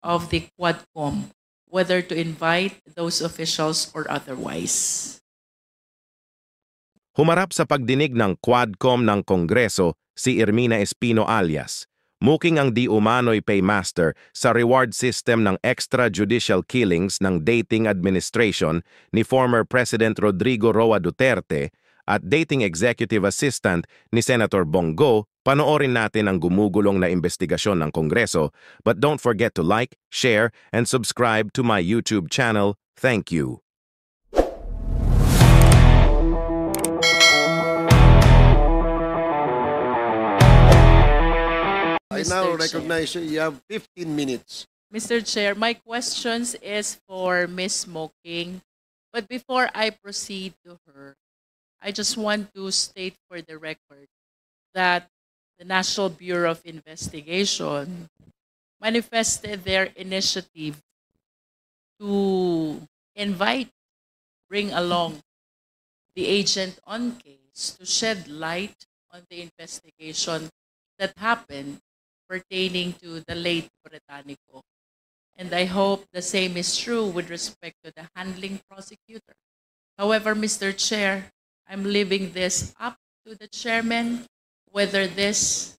of the Quadcom, whether to invite those officials or otherwise. Humarap sa pagdinig ng Quadcom ng Kongreso si Ermina Espino alias, muking ang di umano'y paymaster sa reward system ng extrajudicial killings ng dating administration ni former President Rodrigo Roa Duterte at dating executive assistant ni Senator Bongo. Panoorin natin ang gumugulong na investigasyon ng Kongreso, but don't forget to like, share, and subscribe to my YouTube channel. Thank you. I now recognize you have 15 minutes. Mr. Chair, my questions is for Ms. Smoking, but before I proceed to her, I just want to state for the record that the National Bureau of Investigation manifested their initiative to invite, bring along the agent on case to shed light on the investigation that happened pertaining to the late Britannico. And I hope the same is true with respect to the handling prosecutor. However, Mr. Chair, I'm leaving this up to the chairman whether these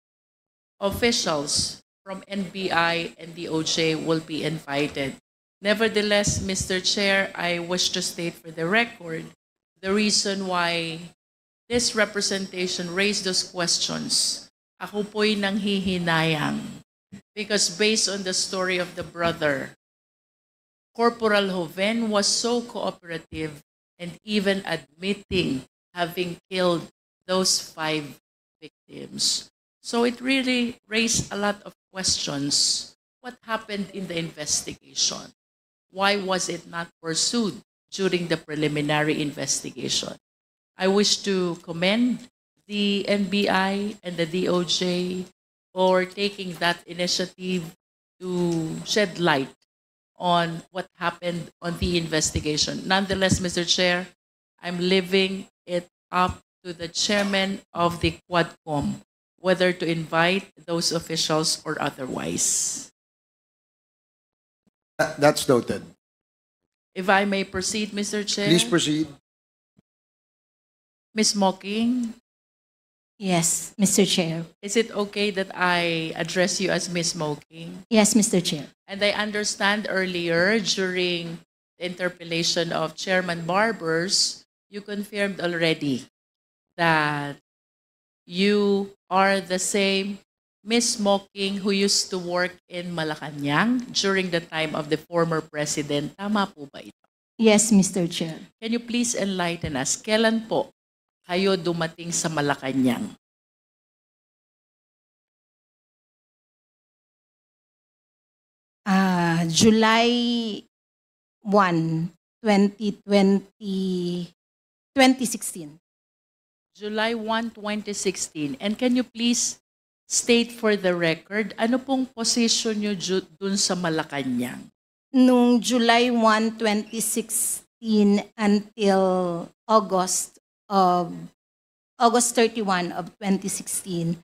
officials from NBI and DOJ will be invited. Nevertheless, Mr. Chair, I wish to state for the record the reason why this representation raised those questions. Ako po'y nanghihinayang because based on the story of the brother, Corporal Joven was so cooperative and even admitting having killed those 5 victims. So it really raised a lot of questions. What happened in the investigation? Why was it not pursued during the preliminary investigation? I wish to commend the NBI and the DOJ for taking that initiative to shed light on what happened on the investigation. Nonetheless, Mr. Chair, I'm leaving it up to the chairman of the Quadcom whether to invite those officials or otherwise. That's noted. If I may proceed, Mr. Chair. Please proceed. Ms. Mocking, Yes, Mr. Chair. is it okay that I address you as Ms. Mocking? Yes, Mr. Chair. And I understand earlier during the interpellation of Chairman Barbers, you confirmed already that you are the same Ms. Mocking who used to work in Malacanang during the time of the former president. Tama po ba ito? Yes, Mr. Chair. Can you please enlighten us? Kailan po kayo dumating sa Malacanang? July 1, 2016. July 1, 2016. And can you please state for the record, ano pong position nyo dun sa Malacanang? Nung July 1, 2016 until August 31 of 2016,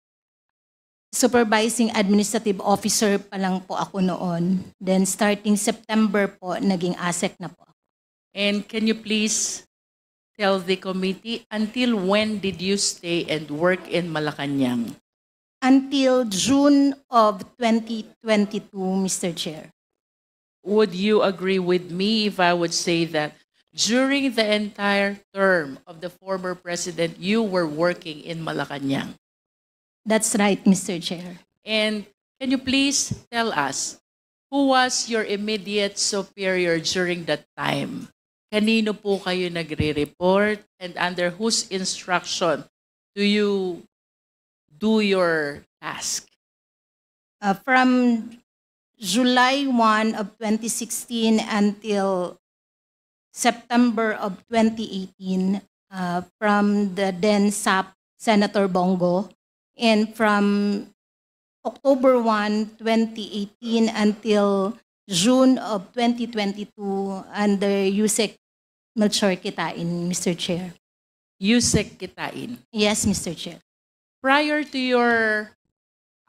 supervising administrative officer pa lang po ako noon. Then starting September po, naging ASEC na po. And can you please tell the committee, until when did you stay and work in Malacanang? Until June of 2022, Mr. Chair. Would you agree with me if I would say that during the entire term of the former president, you were working in Malacanang? That's right, Mr. Chair. And can you please tell us, who was your immediate superior during that time? Kanino po kayo nagre-report and under whose instruction do you do your task? From July 1 of 2016 until September of 2018, from the then SAP Senator Bongo, and from October 1, 2018 until June of 2022 under Yusek Melchor Kitain, Mr. Chair. Yusek Kitain. Yes, Mr. Chair. Prior to your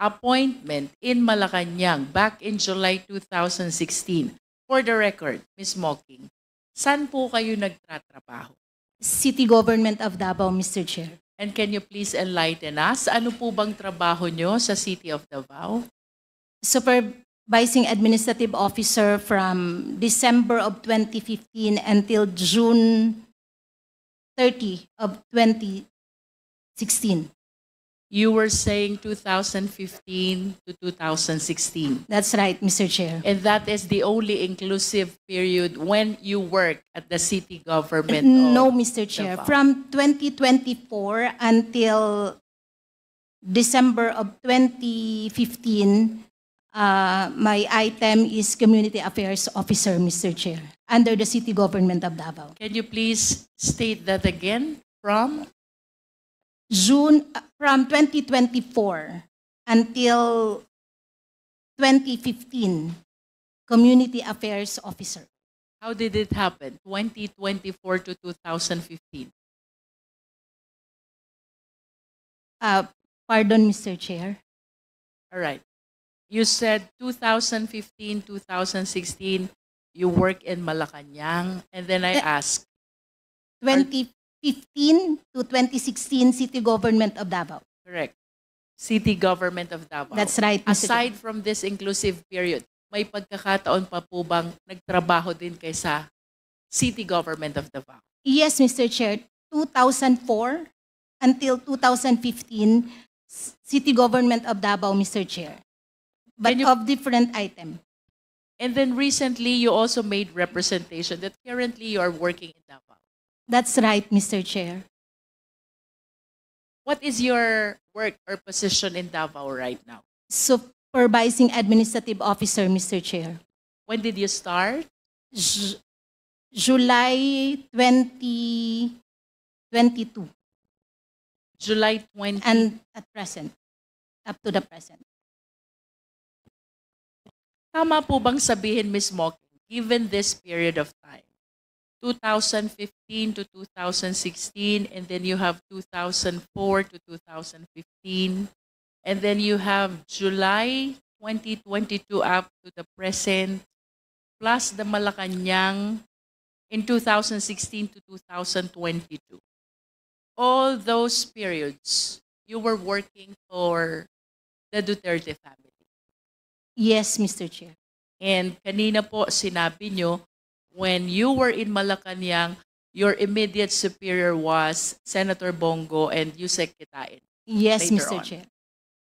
appointment in Malacanang back in July 2016. For the record, Ms. Mocking, saan po kayo nagtatrabaho? City Government of Davao, Mr. Chair. And can you please enlighten us? Ano po bang trabaho nyo sa City of Davao? Supervising Administrative Officer from December of 2015 until June 30 of 2016. You were saying 2015 to 2016. That's right, Mr. Chair. And that is the only inclusive period when you work at the city government No, of Mr. Chair. Davao. From 2024 until December of 2015, my item is Community Affairs Officer, Mr. Chair, under the City Government of Davao. Can you please state that again? From From 2024 until 2015, Community Affairs Officer. how did it happen? 2024 to 2015. Pardon, Mr. Chair. All right. You said 2015, 2016, you work in Malacanang. And then I asked, 2015 to 2016, City Government of Davao. correct, City Government of Davao. That's right, Mr. Chair. Aside from this inclusive period, may pagkakataon pa po bang nagtrabaho din kay sa City Government of Davao? Yes, Mr. Chair. 2004 until 2015, City Government of Davao, Mr. Chair. But Can you- of different item. And then recently, you also made representation that currently you are working in Davao. That's right, Mr. Chair. What is your work or position in Davao right now? Supervising Administrative Officer, Mr. Chair. When did you start? July 2022 July 20. and at present, up to the present. Tama po bang sabihin, Ms. Mocking, given this period of time, 2015 to 2016, and then you have 2004 to 2015, and then you have July 2022 up to the present, plus the Malacanang in 2016 to 2022. All those periods, you were working for the Duterte family. Yes, Mr. Chair. And kanina po sinabi nyo, when you were in Malacanang, your immediate superior was Senator Bongo and Yusek Kitain. Yes, Later Mr. on. Chair.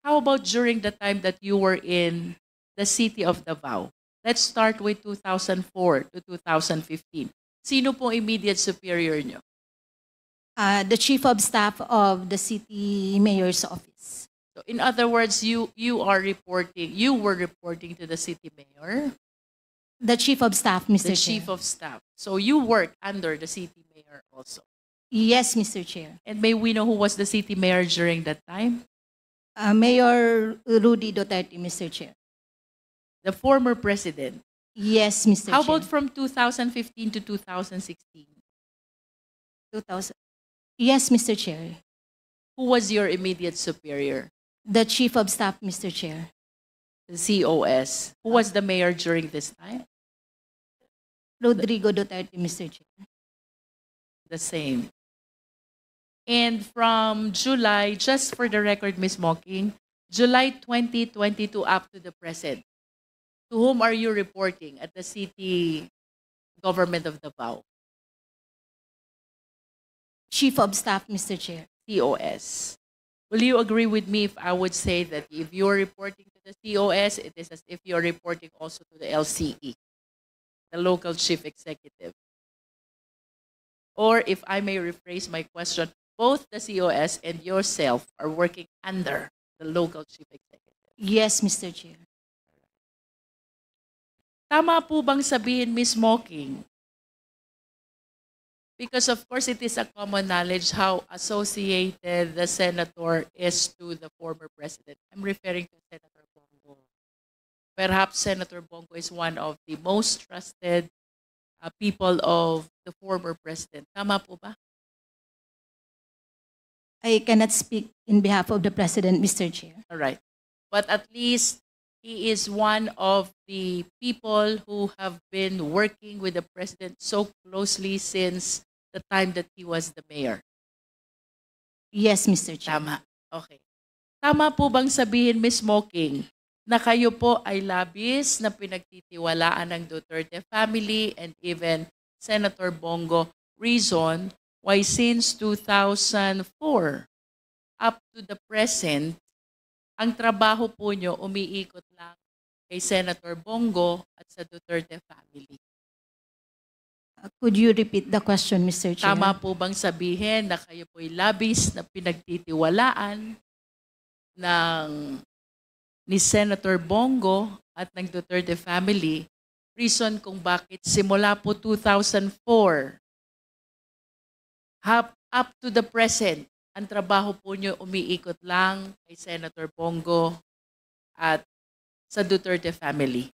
How about during the time that you were in the city of Davao? Let's start with 2004 to 2015. Sino pong immediate superior nyo? The Chief of Staff of the City Mayor's Office. So in other words, you were reporting to the city mayor, The Chief of Staff, Mr. the Chair. chief of staff. So you work under the city mayor also. Yes, Mr. Chair. And may we know who was the city mayor during that time? Mayor Rudy Duterte, Mr. Chair. The former president. Yes, Mr. How Chair. about from 2015 to 2016? 2000? Yes, Mr. Chair. Who was your immediate superior? The Chief of Staff, Mr. Chair. The COS. Who was the mayor during this time? Rodrigo Duterte, Mr. Chair. The same. And from July, just for the record, Ms. Mocking, July 2022 up to the present, to whom are you reporting at the city government of Davao? Chief of Staff, Mr. Chair. COS. Will you agree with me if I would say that if you're reporting to the COS, it is as if you're reporting also to the LCE, the local chief executive? Or if I may rephrase my question, both the COS and yourself are working under the local chief executive. Yes, Mr. Chair. Tama po bang sabihin, Ms. Mocking? Because of course it is a common knowledge how associated the senator is to the former president. I'm referring to Senator Bongo. Perhaps Senator Bongo is one of the most trusted people of the former president. Tama po ba? I cannot speak in behalf of the President, Mr. Chair. All right. but at least he is one of the people who have been working with the president so closely since the time that he was the mayor. Yes, Mr. Chair. Tama. Okay. Tama po bang sabihin, Ms. Mocking, na kayo po ay labis na pinagtitiwalaan ng Duterte family and even Senator Bongo, reason why since 2004 up to the present, ang trabaho po nyo umiikot lang kay Senator Bongo at sa Duterte family? Could you repeat the question, Mr. Chair? Tama po bang sabihin na kayo po'y labis na pinagtitiwalaan ni Senator Bongo at ng Duterte family, reason kung bakit simula po 2004 up to the present, ang trabaho po nyo umiikot lang kay Senator Bongo at sa Duterte family?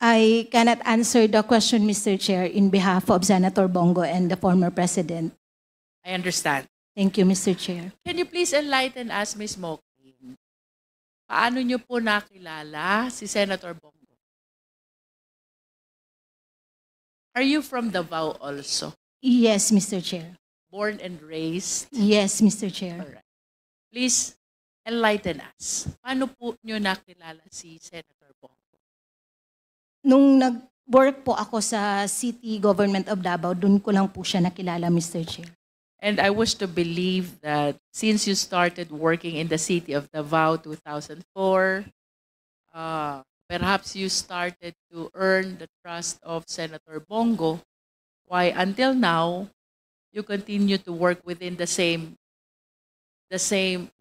I cannot answer the question, Mr. Chair, in behalf of Senator Bongo and the former president. I understand. Thank you, Mr. Chair. Can you please enlighten us, Ms. Mocking? Paano nyo po nakilala si Senator Bongo? Are you from Davao also? Yes, Mr. Chair. Born and raised? Yes, Mr. Chair. Alright. Please enlighten us. Paano po nyo nakilala si Senator Bongo? Nung nag-work po ako sa City Government of Davao, dun ko lang po siya nakilala, Mr. Chair. And I wish to believe that since you started working in the city of Davao 2004, perhaps you started to earn the trust of Senator Bongo. Why until now, you continue to work within the same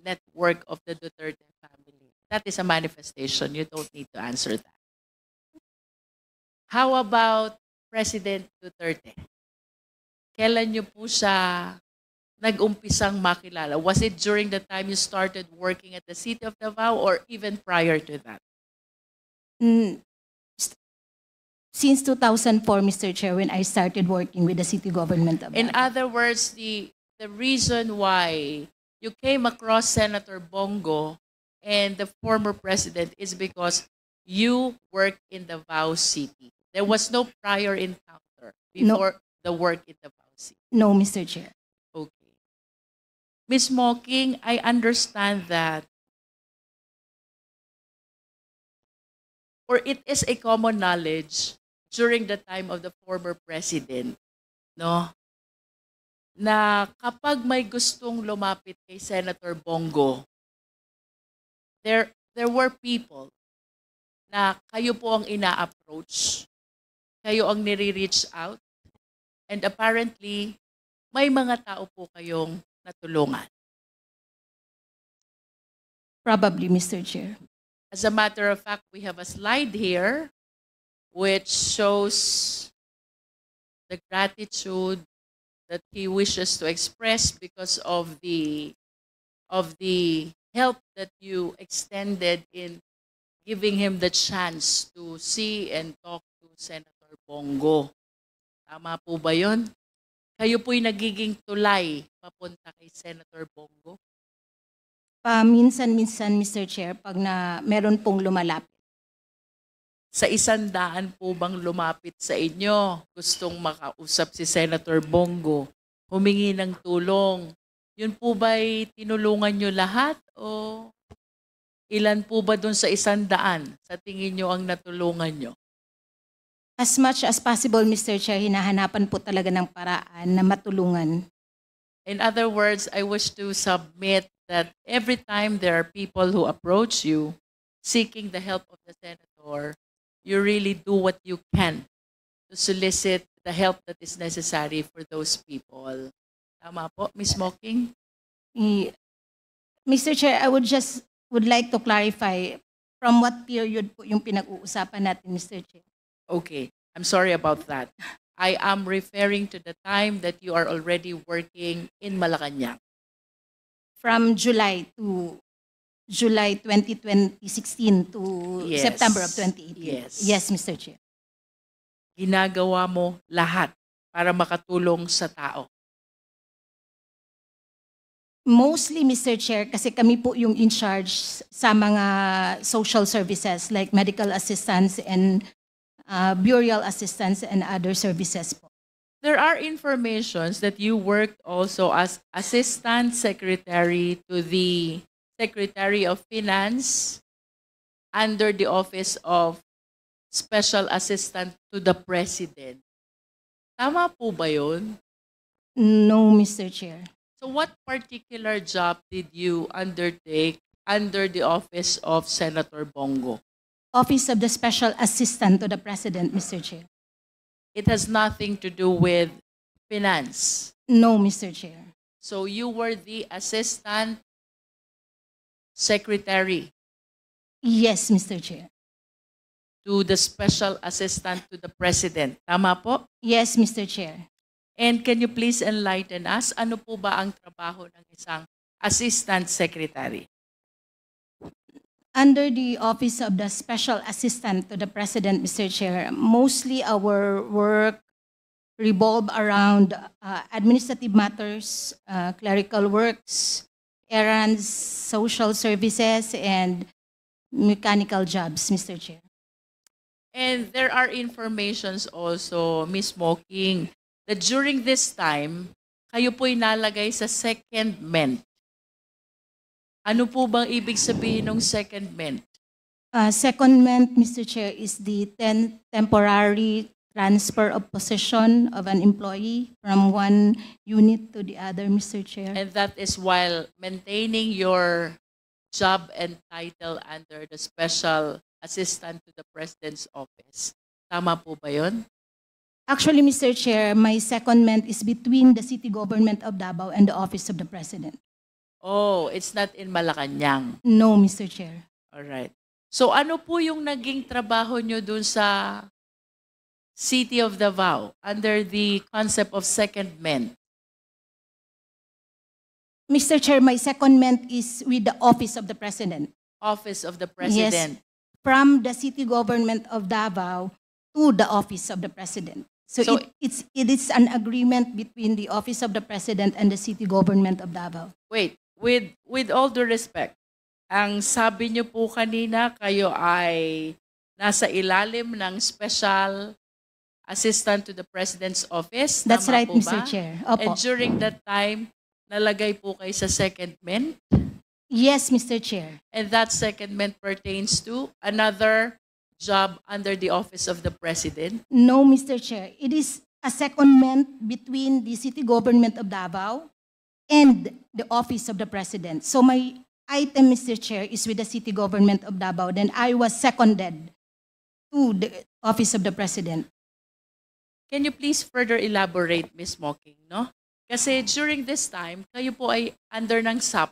network of the Duterte family. That is a manifestation. You don't need to answer that. How about President Duterte? Kailan niyo po siya nag-umpisang makilala? Was it during the time you started working at the City of Davao or even prior to that? Since 2004, Mr. Chair, when I started working with the City Government of In Davao. other words, the reason why you came across Senator Bongo and the former president is because you worked in Davao City. There was no prior encounter before the work in Davao City. No, Mr. Chair. Okay. Ms. Mocking, I understand that, or it is a common knowledge during the time of the former president, no, na kapag may gustong lumapit kay Senator Bongo, there were people na kayo po ang ina-approach, kayo ang nire-reach out, and apparently, may mga tao po kayong natulungan. Probably, Mr. Chair. As a matter of fact, we have a slide here which shows the gratitude that he wishes to express because of the help that you extended in giving him the chance to see and talk to Senator Bongo. Tama po ba yun? Kayo po'y nagiging tulay papunta kay Senator Bongo? Minsan-minsan, Mr. Chair, pag meron pong lumalapit. Sa 100 po bang lumapit sa inyo, gustong makausap si Senator Bongo, humingi ng tulong, yun po ba'y tinulungan nyo lahat o ilan po ba dun sa 100 sa tingin nyo ang natulungan nyo? As much as possible, Mr. Chair, hinahanapan po talaga ng paraan na matulungan. In other words, I wish to submit that every time there are people who approach you seeking the help of the senator, you really do what you can to solicit the help that is necessary for those people. Tama po, Ms. Mocking? Mr. Chair, I would like to clarify from what period po yung pinag-uusapan natin, Mr. Chair. Okay, I'm sorry about that. I am referring to the time that you are already working in Malacanang. From July 2016 to Yes. September of 2018. Yes. Yes, Mr. Chair. Ginagawa mo lahat para makatulong sa tao. Mostly, Mr. Chair, kasi kami po yung in charge sa mga social services like medical assistance and burial assistance and other services po. There are informations that you worked also as Assistant Secretary to the Secretary of Finance under the Office of Special Assistant to the President. Tama po ba yun? No, Mr. Chair. So what particular job did you undertake under the Office of Senator Bongo? Office of the Special Assistant to the President, Mr. Chair. It has nothing to do with finance. No, Mr. Chair. So you were the Assistant Secretary Yes, Mr. Chair. to the Special Assistant to the President. Tama po? Yes, Mr. Chair. And can you please enlighten us, ano po ba ang trabaho ng isang Assistant Secretary? Under the Office of the Special Assistant to the President, Mr. Chair, mostly our work revolve around administrative matters, clerical works, errands, social services, and mechanical jobs, Mr. Chair. And there are informations also, Ms. Moking, that during this time, kayo po'y nalagay sa secondment. Ano po bang ibig sabihin ng secondment? Secondment, Mr. Chair, is the temporary transfer of position of an employee from one unit to the other, Mr. Chair. And that is while maintaining your job and title under the Special Assistant to the President's Office. Tama po ba yun? Actually, Mr. Chair, my secondment is between the City Government of Davao and the Office of the President. Oh, it's not in Malacanang. No, Mr. Chair. Alright. So ano po yung naging trabaho nyo dun sa City of Davao under the concept of secondment? Mr. Chair, my secondment is with the Office of the President. Office of the President. From the City Government of Davao to the Office of the President. So, So- it is an agreement between the Office of the President and the City Government of Davao. Wait, with all due respect, ang sabi niyo po kanina, kayo ay nasa ilalim ng Special Assistant to the President's Office. That's Tama right, po Mr. ba? Chair. And Opo. during that time, nalagay po kayo sa secondment. Yes, Mr. Chair. And that secondment pertains to another job under the Office of the President. No, Mr. Chair. It is a secondment between the City Government of Davao and the Office of the President. So my item, Mr. Chair, is with the City Government of Davao. Then I was seconded to the Office of the President. Can you please further elaborate, Ms. Mocking, no? Kasi during this time, kayo po ay under ng SAP.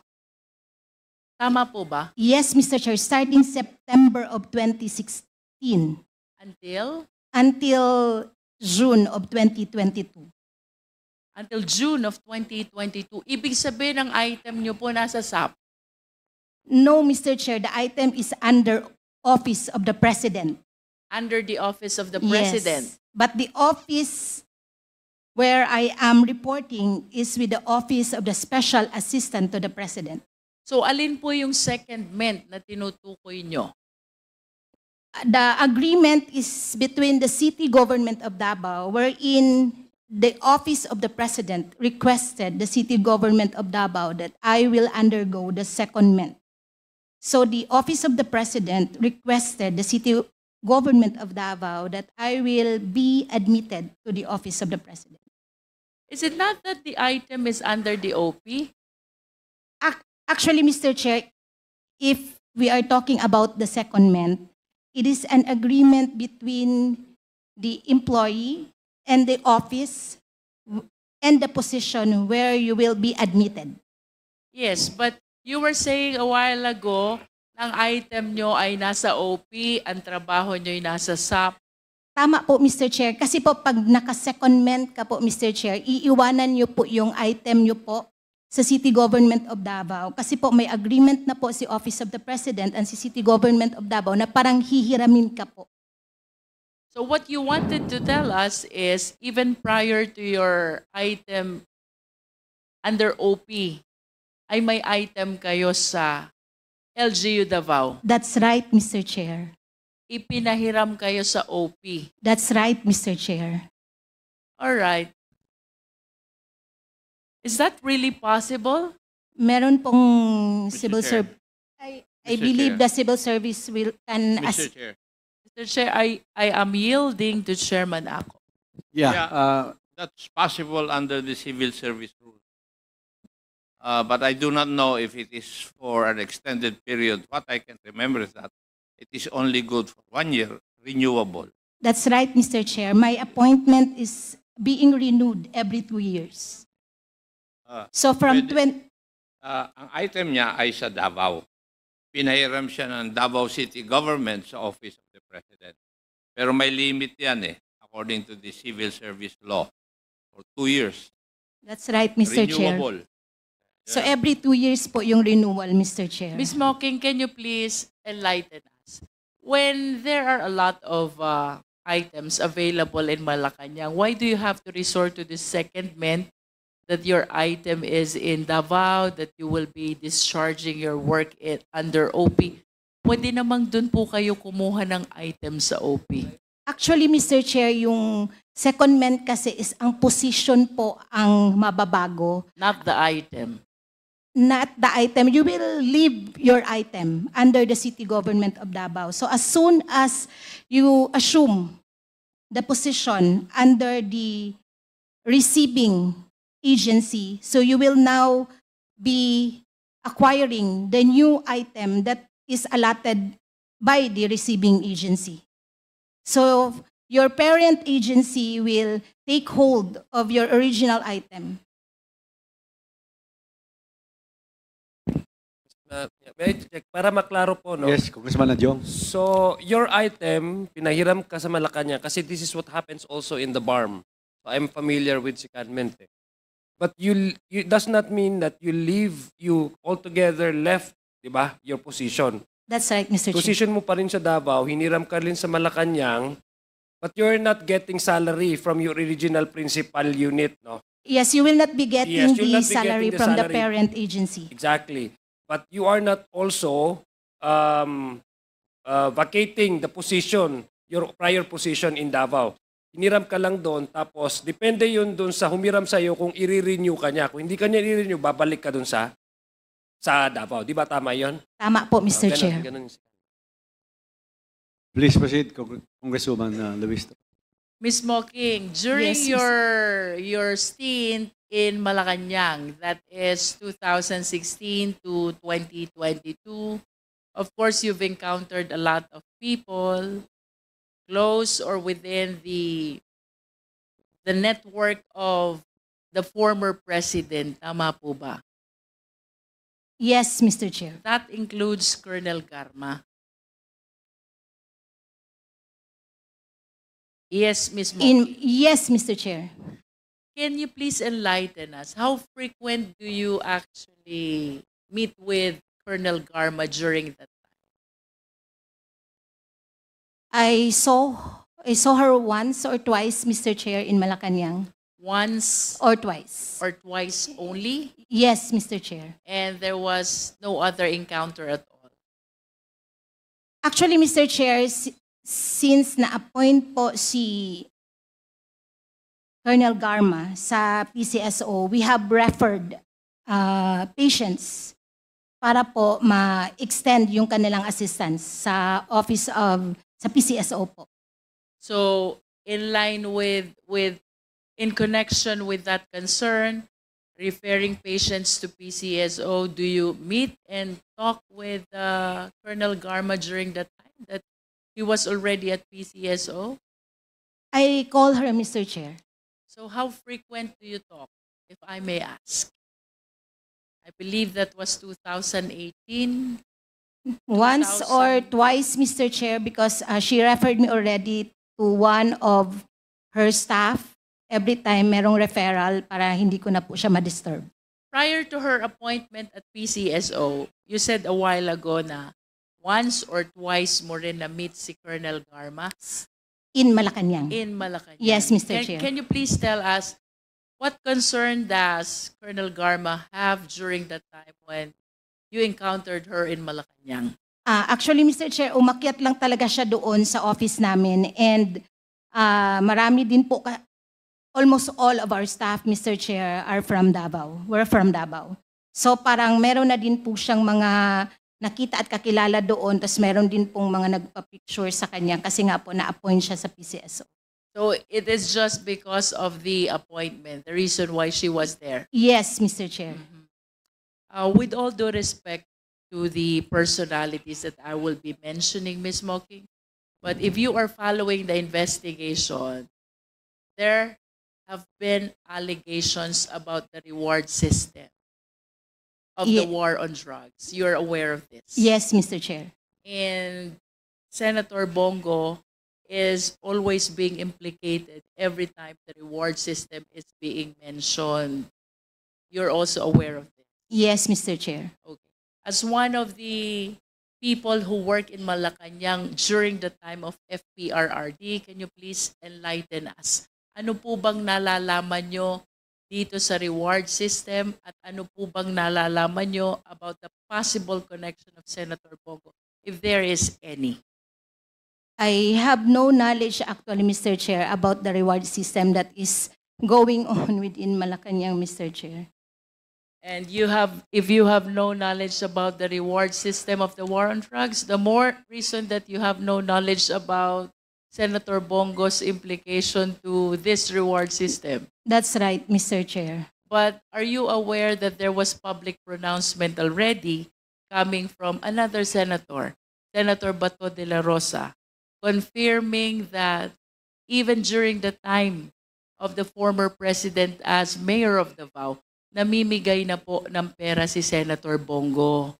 Tama po ba? Yes, Mr. Chair, starting September of 2016 until June of 2022. Until June of 2022. Ibig sabihin ng item nyo po nasa SAP. No, Mr. Chair, the item is under Office of the President. Under the Office of the President. Yes. But the office where I am reporting is with the Office of the Special Assistant to the President. So alin po yung secondment na tinutukoy nyo? The agreement is between the City Government of Davao, wherein the Office of the President requested the City Government of Davao that I will undergo the secondment. So the Office of the President requested the City Government of Davao that I will be admitted to the Office of the President. Is it not that the item is under the OP? Actually, Mr. Chair, if we are talking about the secondment, it is an agreement between the employee and the office and the position where you will be admitted. Yes, but you were saying a while ago, ang item nyo ay nasa OP, ang trabaho nyo ay nasa SAP. Tama po, Mr. Chair. Kasi po, pag naka-secondment ka po, Mr. Chair, iiwanan niyo po yung item niyo po sa City Government of Davao. Kasi po, may agreement na po si Office of the President and si City Government of Davao na parang hihiramin ka po. So what you wanted to tell us is, even prior to your item under OP, ay may item kayo sa LGU Davao. That's right, Mr. Chair. Ipinahiram kayo sa OP. That's right, Mr. Chair. All right. Is that really possible? Meron pong Mr. civil Chair. service. I Mr. believe Chair. the civil service can Mr. Chair. Mr. Chair, I am yielding to Chairman Ako. Yeah. That's possible under the civil service rule. But I do not know if it is for an extended period. What I can remember is that it is only good for 1 year, renewable. That's right, Mr. Chair. My appointment is being renewed every 2 years. So from pwede- Ang item niya ay sa Davao. Pinahiram siya ng Davao City Government sa Office of the President. Pero may limit yan according to the civil service law. For 2 years. That's right, Mr. Chair. Renewable. So every 2 years po yung renewal, Mr. Chair. Ms. Mocking, can you please enlighten us? When there are a lot of items available in Malacanang, why do you have to resort to this secondment that your item is in Davao, that you will be discharging your work under OP? Pwede namang dun po kayo kumuha ng item sa OP. Actually, Mr. Chair, yung secondment kasi is ang position po ang mababago. Not the item. Not the item. You will leave your item under the city government of Davao. So as soon as you assume the position under the receiving agency, so you will now be acquiring the new item that is allotted by the receiving agency. So your parent agency will take hold of your original item. May I check? Para maklaro po, no? Yes, Congressman Adjong. So, your item, pinahiram ka sa Malacanang kasi this is what happens also in the BARM. So, I'm familiar with secondment. But you does not mean that you altogether left, di ba, your position. That's right, Mr. Chair. Position mo pa rin sa Davao, hiniram ka rin sa Malacanang, but you're not getting salary from your original principal unit, no? Yes, you will not be getting Yes, you'll the not be salary getting the from the salary. parent agency. Exactly. But you are not also vacating the position, your prior position in Davao. Hiniram ka lang doon, tapos depende yun doon sa humiram sa'yo kung i-renew ka niya. Kung hindi ka niya i-renew, babalik ka doon sa Davao. Di ba tama yun? Tama po, Mr. Ganun- Chair. ganun. Please proceed, Congresswoman Luis. Ms. Mocking, during Yes, your stint in Malacanang, that is 2016 to 2022, of course, you've encountered a lot of people close or within the network of the former president. Tama po ba? Yes, Mr. Chair. That includes Colonel Garma. Yes, Ms. Mocking. Yes, Mr. Chair. Can you please enlighten us? How frequent do you actually meet with Colonel Garma during that time? I saw her once or twice, Mr. Chair, in Malacanang. Once Or twice. or twice only? Yes, Mr. Chair. And there was no other encounter at all? Actually, Mr. Chair, since na-appoint po si Colonel Garma sa PCSO, we have referred patients para po ma-extend yung kanilang assistance sa sa PCSO po. So, in line in connection with that concern, referring patients to PCSO, do you meet and talk with Colonel Garma during that time that he was already at PCSO? I call her, Mr. Chair. So how frequent do you talk, if I may ask? I believe that was 2018. Once or 2000. twice, Mr. Chair, because she referred me already to one of her staff. Every time merong referral para hindi ko na po siya ma-disturb. Prior to her appointment at PCSO, you said a while ago na once or twice mo rin na-meet si Colonel Garma In Malacanang. in Malacanang. Yes, Mr. Chair. Can you please tell us What concern does Colonel Garma have during the time when you encountered her in Malacanang? Actually, Mr. Chair, umakyat lang talaga siya doon sa office namin and marami din po, almost all of our staff, Mr. Chair, are from Davao. We're from Davao. So parang meron na din po siyang mga nakita at kakilala doon, tapos meron din pong mga nagpa-picture sa kanya kasi nga po na-appoint siya sa PCSO. So it is just because of the appointment, the reason why she was there. Yes, Mr. Chair. With all due respect to the personalities that I will be mentioning, Ms. Mocking, but if you are following the investigation, there have been allegations about the reward system of the war on drugs. You're aware of this? Yes, Mr. Chair. And Senator Bongo is always being implicated every time the reward system is being mentioned. You're also aware of this? Yes, Mr. Chair. Okay. As one of the people who work in Malacanang during the time of FPRRD, can you please enlighten us? Ano po bang nalalaman nyo dito sa reward system at ano po bang nalalaman nyo about the possible connection of Senator Bongo, if there is any? I have no knowledge actually, Mr. Chair, about the reward system that is going on within Malacanang, Mr. Chair. And if you have no knowledge about the reward system of the war on drugs, the more reason that you have no knowledge about Senator Bongo's implication to this reward system. That's right, Mr. Chair. But are you aware that there was public pronouncement already coming from another senator, Senator Bato de la Rosa, confirming that even during the time of the former president as mayor of Davao, namimigay na po ng pera si Senator Bongo?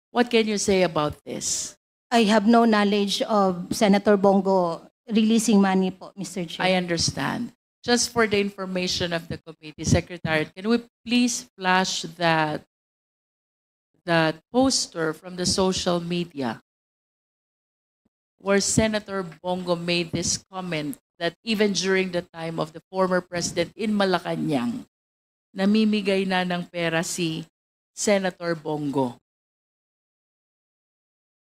What can you say about this? I have no knowledge of Senator Bongo releasing money po, Mr. Chair. I understand. Just for the information of the committee, Secretary, can we please flash that poster from the social media where Senator Bongo made this comment that even during the time of the former president in Malacanang, namimigay na ng pera si Senator Bongo.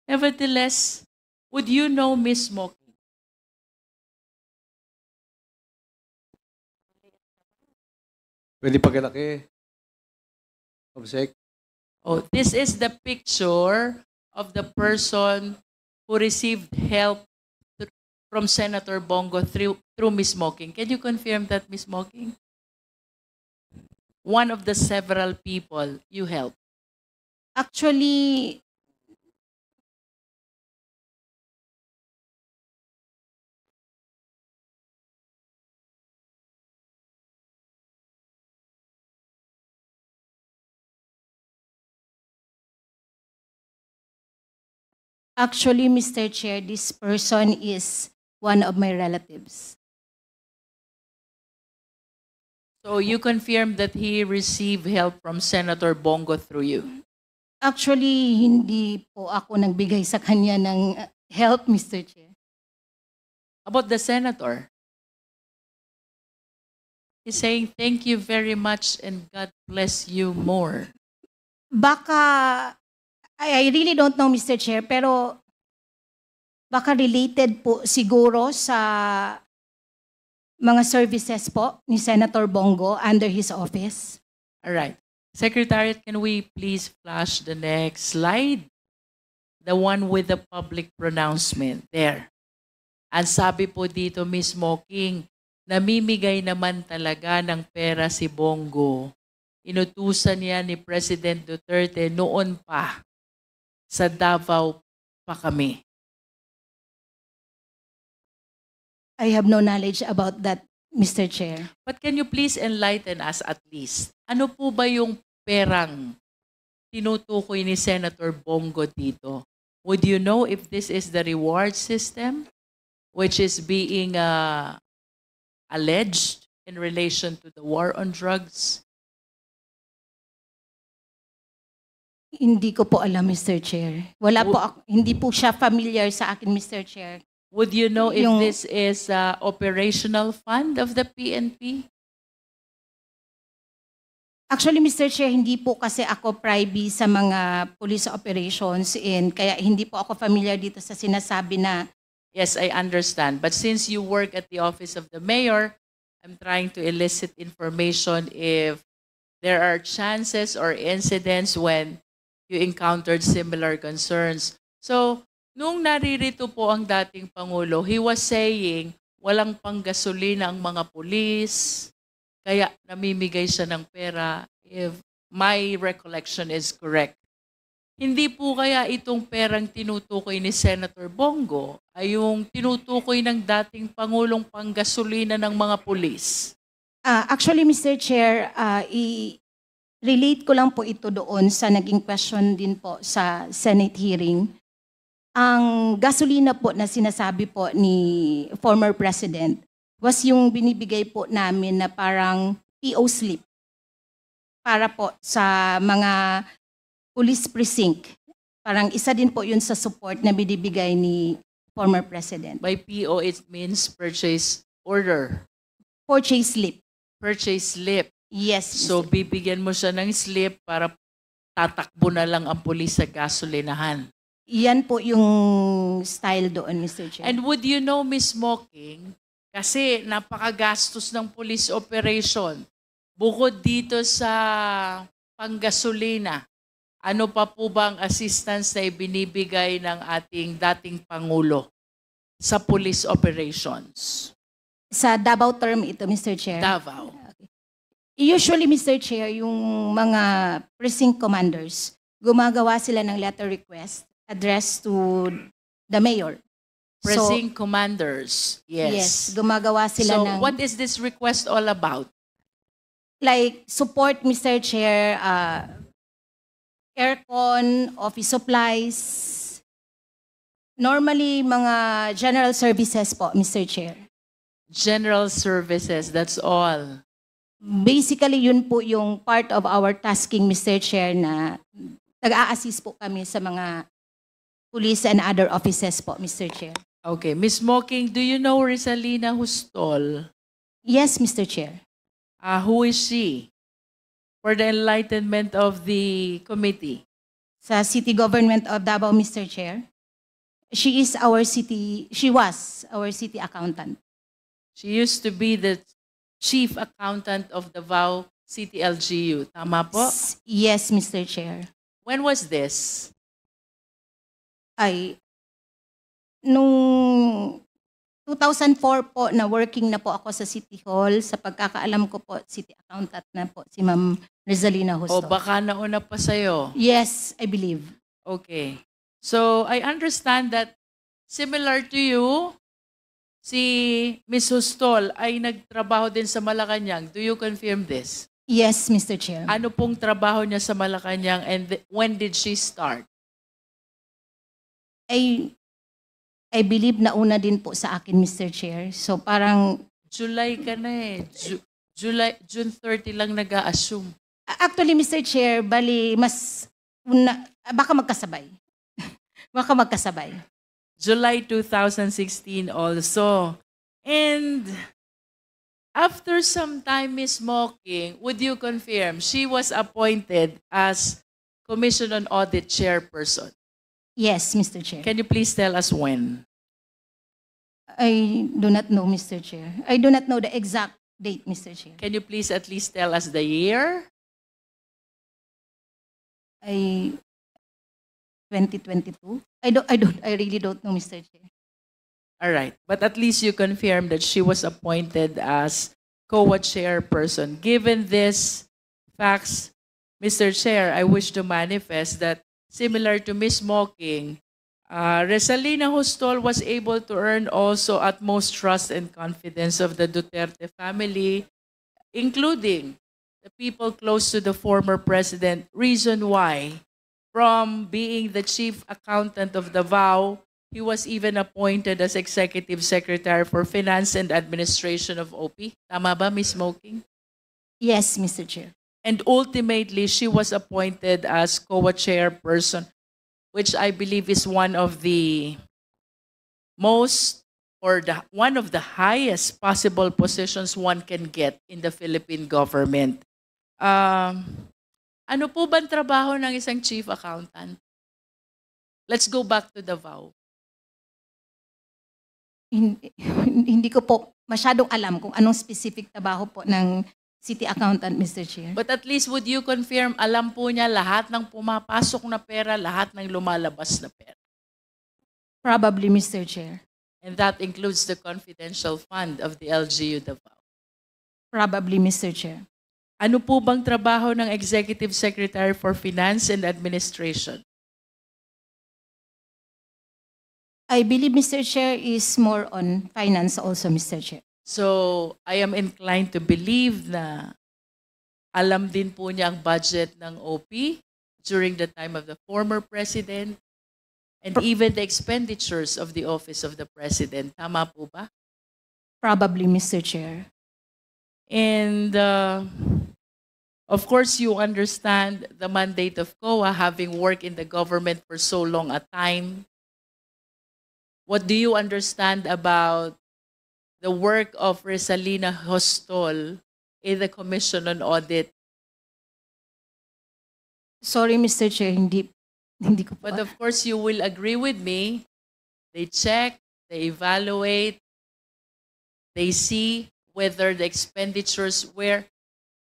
Nevertheless, would you know Ms. Mocking? Pwede pagkalaki. Obsec. Oh, this is the picture of the person who received help from Senator Bongo through Ms. Mocking. Can you confirm that, Ms. Mocking? One of the several people you helped. Actually, Mr. Chair, this person is one of my relatives. So you confirm that he received help from Senator Bongo through you? Actually, hindi po ako nagbigay sa kanya ng help, Mr. Chair. About the senator? He's saying, thank you very much and God bless you more. Baka, I really don't know, Mr. Chair, pero baka related po siguro sa mga services po ni Senator Bongo under his office. All right. Secretariat, can we please flash the next slide? The one with the public pronouncement. There. Ang sabi po dito, Ms. Mocking, namimigay naman talaga ng pera si Bongo. Inutusan niya ni President Duterte noon pa. Sa Davao pa kami. I have no knowledge about that, Mr. Chair. But can you please enlighten us at least? Ano po ba yung perang tinutukoy ni Senator Bongo dito? Would you know if this is the reward system which is being alleged in relation to the war on drugs? Hindi ko po alam, Mr. Chair. Wala po, hindi po siya familiar sa akin, Mr. Chair. Would you know if Yung- this is operational fund of the PNP? Actually, Mr. Chair, hindi po kasi ako privy sa mga police operations and kaya hindi po ako familiar dito sa sinasabi na Yes, I understand. But since you work at the office of the mayor, I'm trying to elicit information if there are chances or incidents when you encountered similar concerns. So, nung naririto po ang dating Pangulo, he was saying walang panggasolina ang mga pulis, kaya namimigay siya ng pera, if my recollection is correct. Hindi po kaya itong perang tinutukoy ni Senator Bongo ay yung tinutukoy ng dating Pangulong panggasolina ng mga pulis? Actually, Mr. Chair, i-relate ko lang po ito doon sa naging question din po sa Senate hearing. Ang gasolina po na sinasabi po ni former President was yung binibigay po namin na parang PO slip para po sa mga police precinct. Parang isa din po yun sa support na binibigay ni former President. By PO, it means purchase order. Purchase slip. Purchase slip. Yes. So, bibigyan mo siya ng slip para tatakbo na lang ang pulis sa gasolinahan. Yan po yung style doon, Mr. Chair. And would you know, Ms. Mocking, kasi napakagastos ng police operation, bukod dito sa panggasolina, ano pa po ba ang assistance na ibinibigay ng ating dating Pangulo sa police operations? Sa Davao term ito, Mr. Chair. Davao. Usually, Mr. Chair, yung mga precinct commanders, gumagawa sila ng letter request addressed to the mayor. Precinct commanders. Yes, gumagawa sila So, ng... what is this request all about? Like, support, Mr. Chair, aircon, office supplies, normally mga general services po, Mr. Chair. General services, that's all. Basically, yun po yung part of our tasking, Mr. Chair, na nag-a-assist po kami sa mga police and other offices po, Mr. Chair. Okay, Ms. Mocking, do you know Rizalina Hustol? Yes, Mr. Chair. Who is she? For the enlightenment of the committee. Sa City Government of Davao, Mr. Chair. She was our city accountant. She used to be the chief accountant of Davao City LGU. Tama po? Yes, Mr. Chair. When was this? Ay, nung 2004 po na working na po ako sa City Hall, sa pagkakaalam ko po, city accountant na po si Ma'am Rizalina O Justo. baka nauna pa sa'yo? Yes, I believe. Okay. So, I understand that similar to you, si Ms. Hustol ay nagtrabaho din sa Malacanang. Do you confirm this? Yes, Mr. Chair. Ano pong trabaho niya sa Malacanang and when did she start? I believe na una din po sa akin, Mr. Chair. So parang, July ka na eh. June 30 lang nag-a-assume. actually, Mr. Chair, bali, mas, una, baka magkasabay. Baka magkasabay. July 2016 also. And after some time, Ms. Mocking, would you confirm she was appointed as Commission on Audit Chairperson? Yes, Mr. Chair. Can you please tell us when? I do not know, Mr. Chair. I do not know the exact date, Mr. Chair. Can you please at least tell us the year? 2022? I really don't know, Mr. Chair. All right. But at least you confirmed that she was appointed as COA chairperson. Given this facts, Mr. Chair, I wish to manifest that similar to Ms. Mocking, Rizalina Hustol was able to earn also utmost trust and confidence of the Duterte family, including the people close to the former president. Reason why, from being the chief accountant of Davao, he was even appointed as executive secretary for finance and administration of OP. Tama ba, Ms. Mocking? Yes, Mr. Chair. And ultimately, she was appointed as COA chairperson, which I believe is one of the most or one of the highest possible positions one can get in the Philippine government. Ano po bang trabaho ng isang chief accountant? Let's go back to Davao. Hindi ko po masyadong alam kung anong specific trabaho po ng city accountant, Mr. Chair. But at least would you confirm, alam po niya lahat ng pumapasok na pera, lahat ng lumalabas na pera? Probably, Mr. Chair. And that includes the confidential fund of the LGU Davao. Probably, Mr. Chair. Ano po bang trabaho ng Executive Secretary for Finance and Administration? I believe, Mr. Chair, is more on finance also, Mr. Chair. So, I am inclined to believe na alam din po niya ang budget ng OP during the time of the former president and even the expenditures of the office of the president. Tama po ba? Probably, Mr. Chair. And of course, you understand the mandate of COA, having worked in the government for so long a time. What do you understand about the work of Resalina Hostol in the Commission on Audit? Sorry, Mr. Chair, hindi ko po. But of course, you will agree with me. They check, they evaluate, they see whether the expenditures were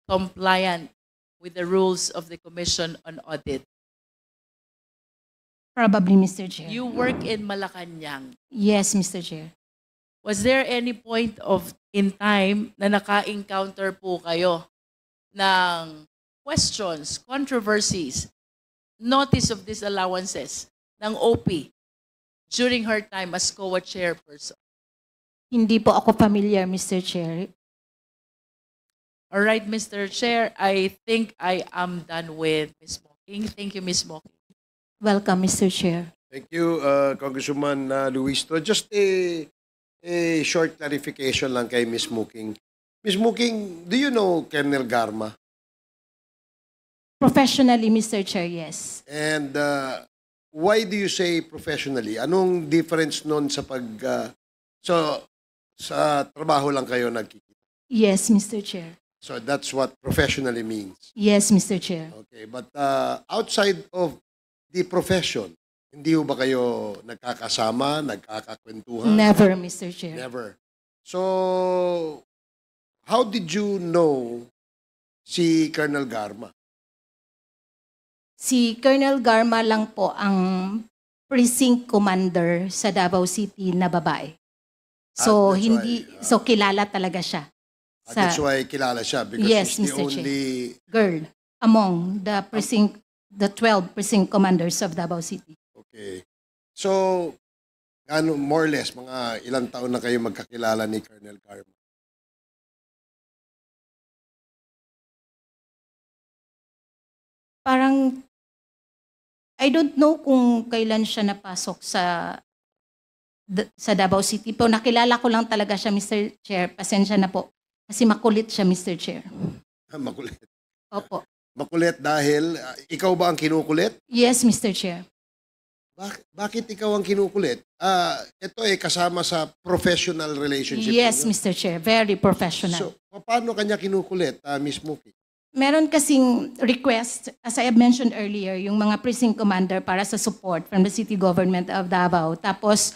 compliant with the rules of the Commission on Audit. Probably, Mr. Chair. You work in Malacanang. Yes, Mr. Chair. Was there any point in time na naka-encounter po kayo ng questions, controversies, notice of disallowances ng OP during her time as COA chairperson? Hindi po ako familiar, Mr. Chair. All right, Mr. Chair, I think I am done with Ms. Mocking. Thank you, Ms. Mocking. Welcome, Mr. Chair. Thank you, Congresswoman Luistro. Just a short clarification lang kay Ms. Muking. Ms. Muking, do you know Colonel Garma? Professionally, Mr. Chair, yes. And why do you say professionally? Anong difference nun sa sa trabaho lang kayo nagkikita? Yes, Mr. Chair. So that's what professionally means. Yes, Mr. Chair. Okay, but outside of the profession, hindi ba kayo nagkakasama, nagkakakwentuhan? Never, Mr. Chair. Never. So, how did you know si Colonel Garma? Si Colonel Garma lang po ang precinct commander sa Davao City na babae. So, That's hindi, why, so kilala talaga siya. That's why kilala siya because Yes, she's the Mr. Chair. only... Girl among the precinct, the 12 precinct commanders of Davao City. Okay. So, more or less, mga ilang taon na kayo magkakilala ni Colonel Garma? Parang, I don't know kung kailan siya napasok sa Davao City. Pero nakilala ko lang talaga siya, Mr. Chair. Pasensya na po. Kasi makulit siya, Mr. Chair. Makulit. Opo. Makulit dahil, ikaw ba ang kinukulit? Yes, Mr. Chair. Bakit ikaw ang kinukulit? Ito kasama sa professional relationship. Yes, ninyo. Mr. Chair. Very professional. So, paano kanya kinukulit, Miss Muki? Meron kasing request, as I have mentioned earlier, yung mga precinct commander para sa support from the city government of Davao. Tapos,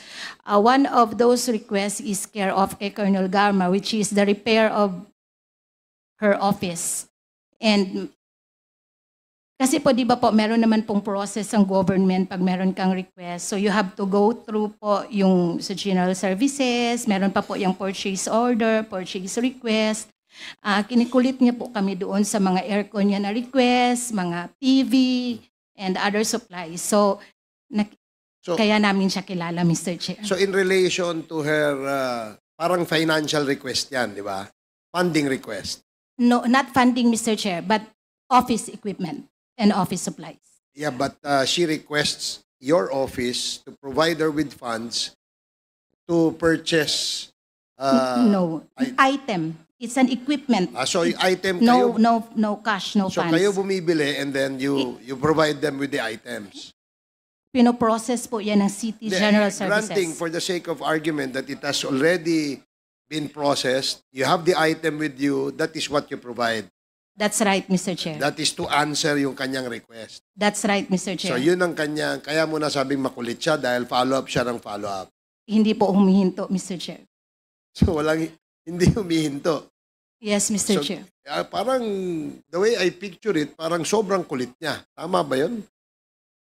one of those requests is care of kay Colonel Garma, which is the repair of her office. And kasi po, di ba po, meron naman pong process ang government pag meron kang request. So you have to go through po yung sa general services, meron pa po yung purchase order, purchase request. Kinikulit niya po kami doon sa mga aircon niya na request, mga TV, and other supplies. So kaya namin siya kilala, Mr. Chair. So in relation to her, parang financial request yan, di ba? Funding request. No, not funding, Mr. Chair, but office equipment and office supplies. Yeah, but she requests your office to provide her with funds to purchase No, item. It's an equipment. so yung item kayo, No cash, no so funds. kayo bumibili and then you provide them with the items. Pinoprocess po yan ng City General Services. Granting for the sake of argument that it has already been processed, you have the item with you, that is what you provide. That's right, Mr. Chair. That is to answer yung kanyang request. That's right, Mr. So Chair. yun ang kanyang, kaya mo nasabing makulit siya dahil follow-up siya ng follow-up. Hindi po humihinto, Mr. Chair. So hindi humihinto. Yes, Mr. So, Chair. Parang, the way I picture it, parang sobrang kulit niya. Tama ba yun?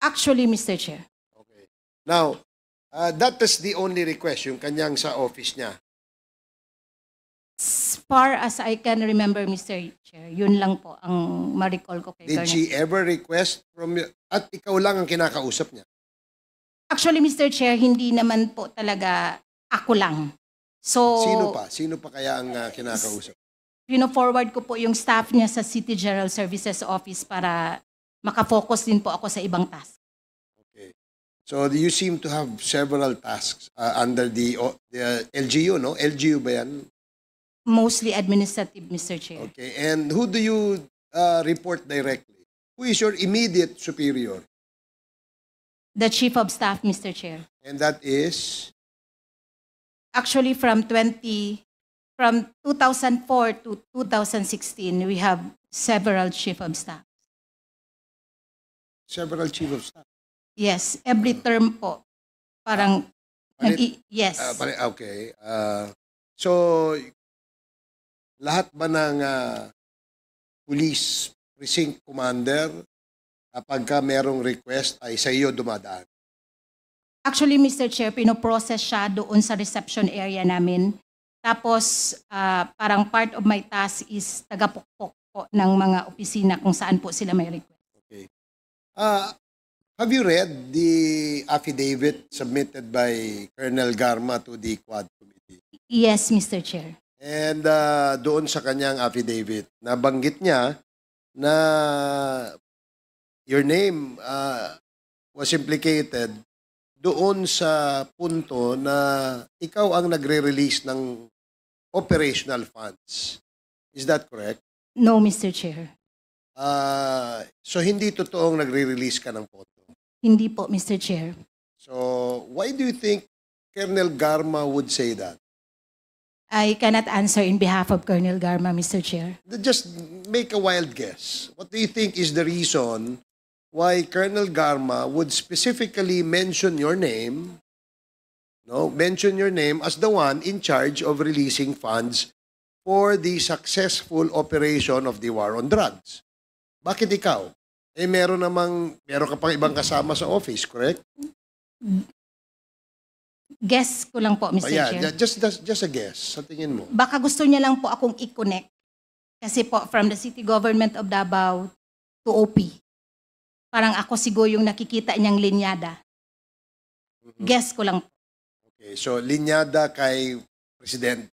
Actually, Mr. Chair. Okay. Now, that is the only request, yung kanyang sa office niya. As far as I can remember, Mr. Chair, yun lang po ang ma-recall ko kay Did Colonel. she ever request from you? At ikaw lang ang kinakausap niya? Actually, Mr. Chair, hindi naman po talaga ako lang. So, Sino pa? Sino pa kaya ang kinakausap? pino-forward ko po yung staff niya sa City General Services Office para makafocus din po ako sa ibang task. Okay. So you seem to have several tasks under the LGU, no? LGU ba yan? Mostly administrative, Mr. Chair. Okay. And who do you report directly? Who is your immediate superior? The Chief of Staff, Mr. Chair. And that is? Actually, from 2004 to 2016, we have several Chief of Staff. Several chief of staff. Yes, every term po. Parang, yes. Okay. So, lahat ba ng police precinct commander, kapag ka merong request, ay sa iyo dumadaan? Actually, Mr. Chair, pinoprocess siya doon sa reception area namin. Tapos, parang part of my task is tagapukpok po ng mga opisina kung saan po sila may request. Okay. Have you read the affidavit submitted by Colonel Garma to the Quad Committee? Yes, Mr. Chair. And doon sa kanyang affidavit, nabanggit niya na your name was implicated doon sa punto na ikaw ang nagre-release ng operational funds. Is that correct? No, Mr. Chair. So hindi totoong nagre-release ka ng pondo. Hindi po, Mr. Chair. So why do you think Colonel Garma would say that? I cannot answer in behalf of Colonel Garma, Mr. Chair. Just make a wild guess. What do you think is the reason why Colonel Garma would specifically mention your name, mention your name as the one in charge of releasing funds for the successful operation of the war on drugs? Bakit ikaw? Meron ka pang ibang kasama sa office, correct? Guess ko lang po, Mr. Chair. Just a guess, sa tingin mo. Baka gusto niya lang po akong i-connect. Kasi po, from the city government of Davao to OP. Parang ako siguro yung nakikita niyang linyada. Guess ko lang po. Okay, so linyada kay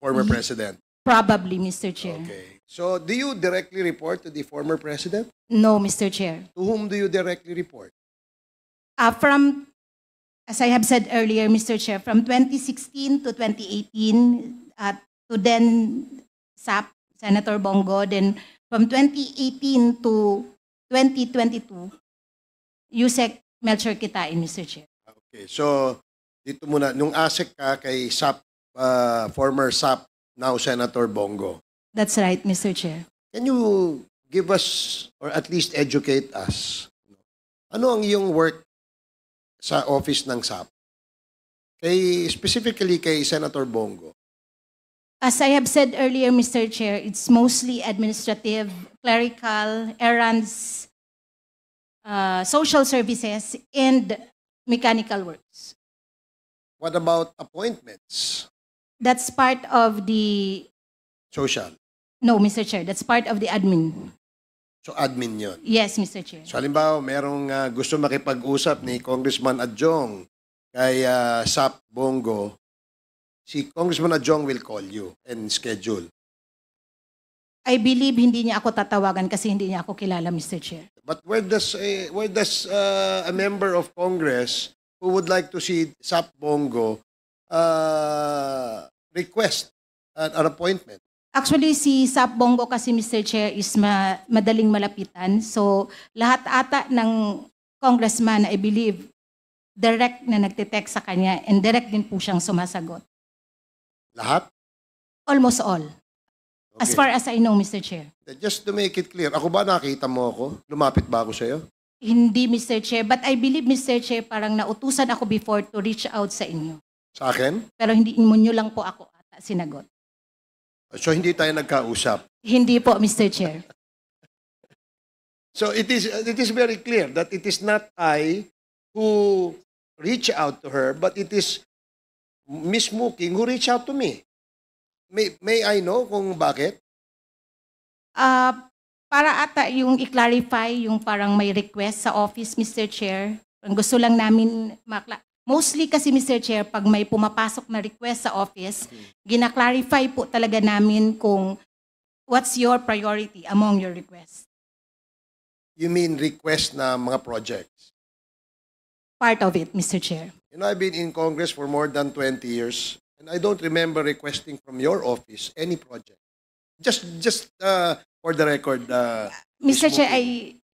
former president. Probably, Mr. Chair. Okay. So do you directly report to the former president? No, Mr. Chair. To whom do you directly report? As I have said earlier, Mr. Chair, from 2016 to 2018, to then SAP, Senator Bongo, then from 2018 to 2022, Yusek Melchor Kitain, Mr. Chair. Okay, so dito muna, nung ASEC ka kay SAP, former SAP, now Senator Bongo. That's right, Mr. Chair. Can you give us, or at least educate us, ano ang iyong work sa office ng SAP? Specifically kay Senator Bongo. As I have said earlier, Mr. Chair, it's mostly administrative, clerical, errands, social services, and mechanical works. What about appointments? That's part of the... Social. No, Mr. Chair, that's part of the admin. So admin yun. Yes, Mr. Chair. So halimbawa, merong gusto makipag-usap ni Congressman Adjong kay SAP Bongo, si Congressman Adjong will call you and schedule. I believe hindi niya ako tatawagan kasi hindi niya ako kilala, Mr. Chair. But where does a member of Congress who would like to see SAP Bongo request an appointment? Actually, si SAP Bongo kasi, Mr. Chair, is madaling malapitan. So, lahat ata ng congressman, I believe, direct na nagtitext sa kanya and direct din po siyang sumasagot. Lahat? Almost all. As Okay. far as I know, Mr. Chair. Just to make it clear, ako ba nakita mo ako? Lumapit ba ako sa'yo? Hindi, Mr. Chair. But I believe, Mr. Chair, parang nautusan ako before to reach out sa inyo. Sa akin? Pero hindi mo nyo lang po ako ata sinagot. So hindi tayo nagkausap. Hindi po, Mr. Chair. So it is very clear that it is not I who reach out to her, but it is Miss Muking who reach out to me. May I know kung bakit? Para ata yung i-clarify yung parang may request sa office, Mr. Chair. Ang gusto lang namin mostly kasi, Mr. Chair, pag may pumapasok na request sa office, gina-clarify po talaga namin kung what's your priority among your requests. You mean request na mga projects? Part of it, Mr. Chair. You know, I've been in Congress for more than 20 years, and I don't remember requesting from your office any project. Just for the record, Mr. Chair, Muking. I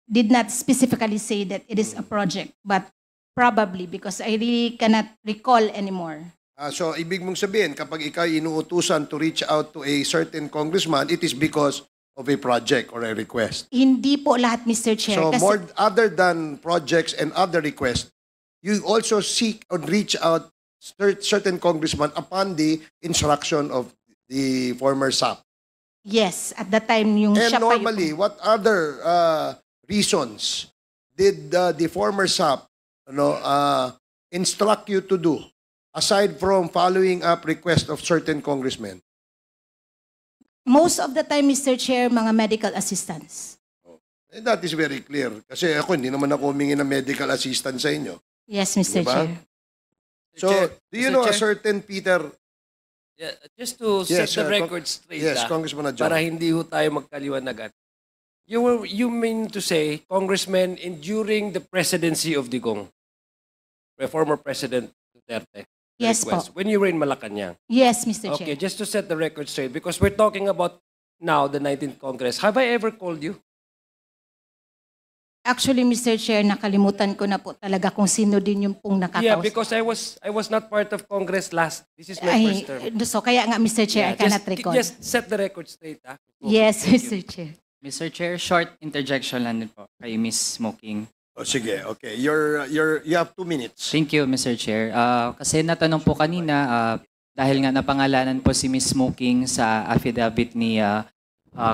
did not specifically say that it is a project, but probably because I really cannot recall anymore. So, ibig mong sabihin, kapag ikaw inuutusan to reach out to a certain congressman, it is because of a project or a request. Hindi po lahat, Mr. Chair. So, kasi, more other than projects and other requests, you also seek or reach out certain congressman upon the instruction of the former SAP. yes, at the time yung And siya pa yung- normally, what other reasons did the former SAP instruct you to do aside from following up request of certain congressmen? most of the time, Mr. Chair, mga medical assistants. And that is very clear. Kasi ako, hindi naman ako humingi ng medical assistance sa inyo. Yes, Mr. Diba? Chair. So, Chair, do you Mr. know a Chair? certain Peter? Yeah, just to Yes, set the sir. record straight, Yes, Congressman Adjo. para hindi ho tayo magkaliwanagan. You mean to say, Congressman, during the presidency of Digong, the former President Duterte, the Yes po. request, when you were in Malacanang. Yes, Mr. Okay, Chair. just to set the record straight, because we're talking about now the 19th Congress. Have I ever called you? Actually, Mr. Chair, nakalimutan ko na po talaga kung sino din yung pong nakakausap. Yeah, because I was not part of Congress last. This is my first term. So kaya nga, Mr. Chair, I cannot recall. Just set the record straight. Ah. Yes, Thank you. Mr. Chair. Mr. Chair, short interjection lang din po kay Miss Smoking. Oh, sige, okay. You have 2 minutes. Thank you, Mr. Chair. Kasi natanong po kanina, dahil nga napangalanan po si Miss Smoking sa affidavit ni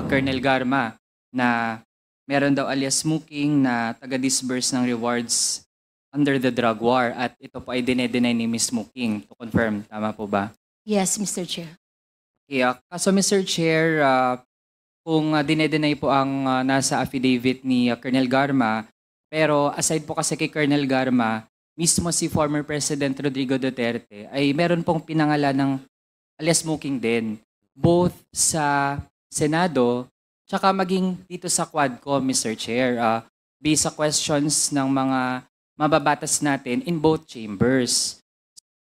Colonel Garma na meron daw alias Smoking na taga-disburse ng rewards under the drug war at ito po ay dinedeny ni Miss Smoking. To confirm, tama po ba? Yes, Mr. Chair. Yeah. Kaso Mr. Chair, kung dinedeny po ang nasa affidavit ni Colonel Garma, pero aside po kasi kay Colonel Garma, mismo si former President Rodrigo Duterte ay meron pong pinangalan ng alias Smoking din, both sa Senado tsaka maging dito sa Quadcom, Mr. Chair, based sa questions ng mga mababatas natin in both chambers.